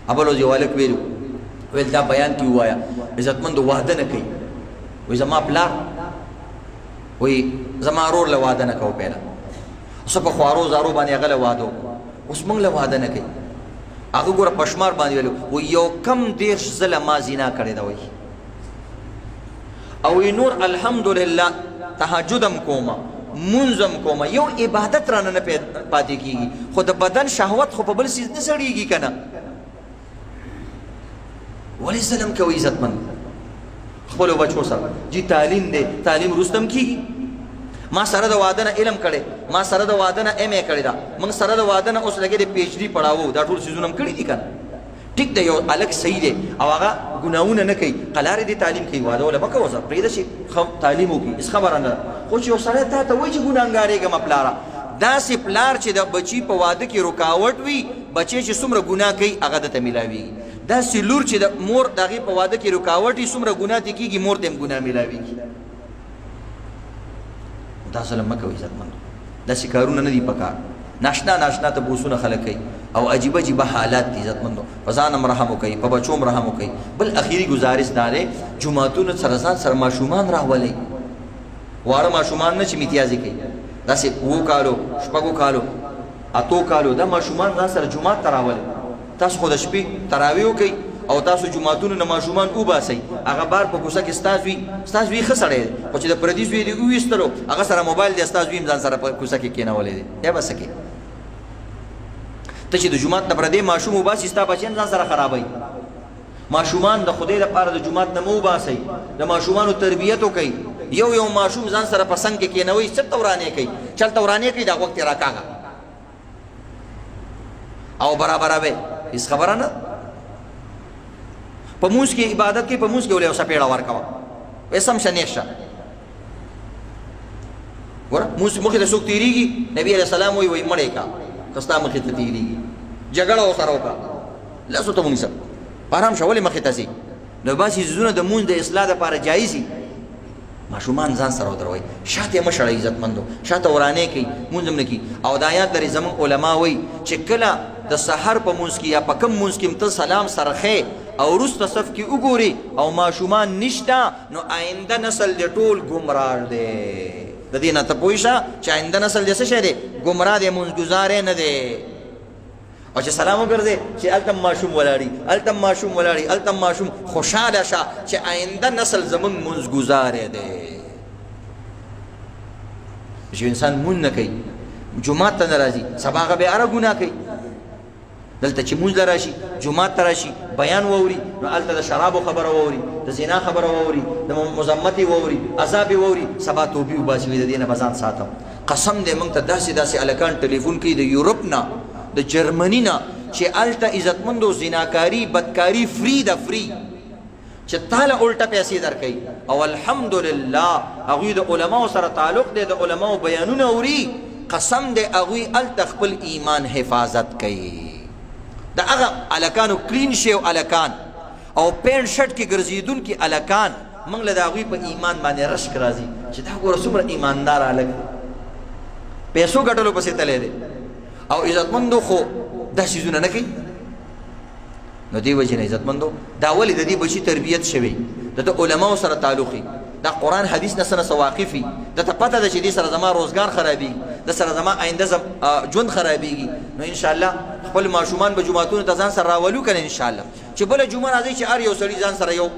ابل یو الک ویلو ویل دا بیان کی وایا عزتمند وعده نه کوي وای زما پلار وای زما رور له وعده نه کو پیدا اوس په خوارو زارو باندې هغه له وعده اوس موږ له وعده نه کوي هغه ګوره پشمار باندې ویلو و یو کم دیرش ځله ما زنا کړې ده وای او نور الحمدلله تهجدم کومه منظم کومه یو عبادت رانه نه پاتې کیږي خو د بدن شهوت خو په بل څه نه سړیږي کنه ولی سلام کوي عزتمند خپل بچو سره جی تعلیم دی تعلیم رستم کیږي ما سره د واده نه علم کړي ما سره د واده نه ایم ای کړي دا موږ سره د واده نه اوس لګي د پی ایچ ډی پڑھاوو دا ټول سيزونه کړي دي کنه ټیک دی یو الګ صحیح دی او هغه ګناونه نه کوي قلار دي تعلیم کوي واده ولا بکه وسه پرې شي تعلیم وکي اس خبره نه خو چې سره ته وایي چې ګناګارېګم پلاره دا سي پلار چې د بچي په واده کې رکاوټ وي بچي چې څومره ګناه کوي هغه د ملاوي دا سي لور چې د مور دغه په واده کې رکاوټ وي څومره ګناه کیږي مور ته ګناه ملاوي دا سلام مکه عزتمند دا شکارونه نه دي پکار ناشنا ناشنا ته بوسونه خلک کوي او عجیب عجیب حالات دي عزتمندو فزانم رحم کوي په بچوم رحم کوي بل اخیری گزارش داره جمعهتون سره ماشومان راولي واړه ماشومان نه چې امتیازي کوي دا سه وو کالو شپږو کالو اتو کالو دا ماشومان دا سره جمعه تراولي تاسو خود شپې تراویح کوي او تاسو جمعهتون نه ماشومان او باسي هغه بار په کوڅه کې استاد وی خسړې او چې د پردیس وی دی وېستلو هغه سره موبایل د استاد ویم ځان سره په کوڅه کې کېنولې دي یا بس کې ته چې د جمعهت نه پردې ماشوم وباسي ستا بچین ځان سره خرابای ماشومان د خدای لپاره د جمعهت نه مو باسي د ماشومانو تربیت وکي یو ماشوم ځان سره پسند کې کېنوي څه تورانه کوي چل تورانه کوي دا وخت راکاګه او برابر به اس خبره نه په موږ کې عبادت کې په موږ کې ولې اوسه پیړه ورکوا وسم شنیشه ور موږ مخې ته څوک تیریږي نبی عليه السلام وی مړې کا کستا مخې ته تیریږي جګړه وسره وکا لاسو ته مونږ پارام شولې مخې ته سي نو باسي زونه د مونږ د اصلاح لپاره جایزي ماشومان ځان سره ودروي شاته مشړې عزتمندو شاته ورانه کوي مونږ نه کوي او د آیات درې زمون علما وای چې کله د سحر په مونږ کې یا په کم مونږ کې ته سلام سره او رست صف کی وګوري او ماشومان نشتا نو آینده نسل د ټول گمراه دی د دې نه ته پوښه چې آینده نسل د څه شه دی گمراه دی مونږ گزارې نه دی او چې سلام وګرځي چې التم ماشوم ولاړی التم ماشوم خوشاله شه چې آینده نسل زمون مونږ گزارې دی چې انسان مون نه کوي جمعه ته ناراضي سبا به اره ګناه کوي دلته چې مونږ لراشي جمعه تراشي بیان ووري نو الته د شراب خبره ووري د زنا خبره ووري د مزمتي ووري عذاب ووري سبا توبې وباسي د دینه بزان ساتم قسم دې مونږ ته داسې الکان ټلیفون کوي د یورپ نه د جرمنی نه چې الته عزتمندو زناکاری بدکاری فری چې تعالی الټه پیسې درکې او الحمدلله هغه د علماو سره تعلق دی د علماو بیانونه اوري قسم دې هغه الته خپل ایمان حفاظت کوي دا هغه الکانو کلین شي او الکان او پین شرټ کې ګرځیدون کې الکان موږ له داوی په ایمان باندې رشک راځي چې دا ګوره څومره ایماندار الک پیسو ګټلو پسې تللی دی او عزتمندو خو دا شیزونه نه کوي نو دی وجه نه عزتمندو دا ولې د دې بچی تربیت شوی د علماو سره تعلقي دا قرآن حدیث نه سره واقفي د ته پته ده چې دې سره زما روزګار خرابېږي د سره زما آینده ژوند خرابېږي نو ان شاء الله خپل ماشومان به جمعهتون ته ځان سره راولو کنه ان شاء الله چې بل جمعه راځي چې هر یو سړي ځان سره یو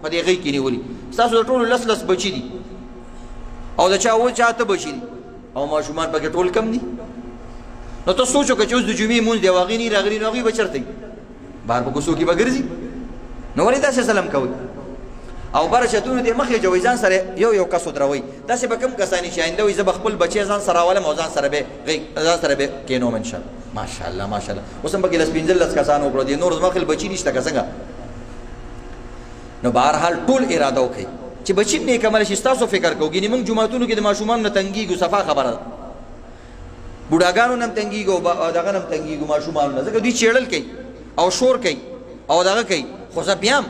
په دې غي کې نیولي تاسو ټول لس بچی دي او دا چا و چاته بچی دي او ماشومان پکې ټول کم دي نو ته سوچو که چې اوس د جمعې مونږ دی واغینی راغلی نو هغوی به چېرته بهر په کوڅو کې به ګرځي نو ولې داسې سلام کوئ او بره چتونو دې مخې جوئ ځان سره یو کس ودروئ داسې به کم کسانی چې آینده وي زه به خپل بچی ځان سره راولم او ځان سره به کېنوم انشاءالله ماشاءالله ماشاءالله اوس هم پکې لس پنځلس کسان وکړو دې نور زما خپل بچي نشته که څنګه نو بهرحال ټول اراده وکړئ چې بچي نیک عمل شي ستاسو فکر کوو ګینې موږ جوماتونو کې د ماشومانو نه تنګېږو صفا خبره ده بوډاګانو نه هم تنګېږو دغه نه هم تنګېږو ماشومانو نه ځکه دوی چېړل کوي او شور کوي او دغه کوي خو زه بیا هم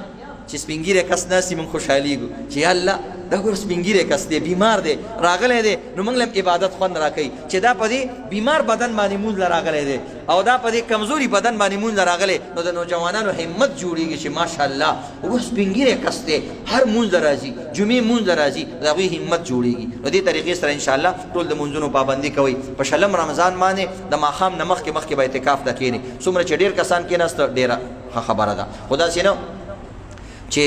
چې سپین ږیری کس ناست وي موږ خوشحالېږو چې یا الله دا ګور سپینګیره کس دی بیمار دی راغلی دی نو موږ لم عبادت خوند راکوي چې دا په دې بیمار بدن باندې مونځ له راغلی دی او دا په دې کمزوري بدن باندې مونځ له راغلی نو د نوجوانانو همت جوړېږي چې ماشاءالله وګور سپینګیره کس دی هر مونځ له راځي جمعې مونځ له راځي د هغوی همت جوړېږي نو دې طریقې سره انشاءالله ټول د مونځونو پابندي کوئ په شلم رمضان باندې د ماښام نه مخکې به اعتکاف ته کښېنئ څومره چې ډېر کسان کښېناسته ډېره ښه خبره ده خو داسې نه چې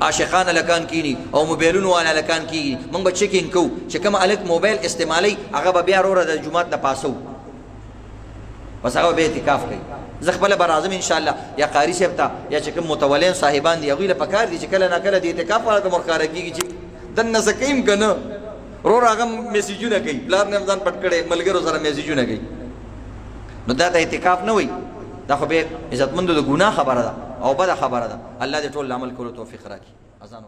عاشقان هلکان کینی او موبایلونو والا هلکان کیږي موږ به چیکینګ کوو چې کوم هلک موبایل استعمالوي هغه به بیا وروره د جومات نه پاسو بس هغه به اعتکاف کوي زه خپله به راځم انشاءالله یا قاري صاحب ته یا چې کوم متولین صاحبان دي هغوی له پکار دي چې کله نه کله د اعتکاف والا ته ورښکاره کېږي چې دننه څه کوي که نه ورور هغه میسیجونه کوي پلار نه ځان پټ کړی ملګرو سره میسیجونه کوي نو دا د اعتکاف نه وي دا خو بیا عزتمندو د ګناه خبره ده او بده خبره ده الله دې ټول عمل کولو توفیق راکړي اذان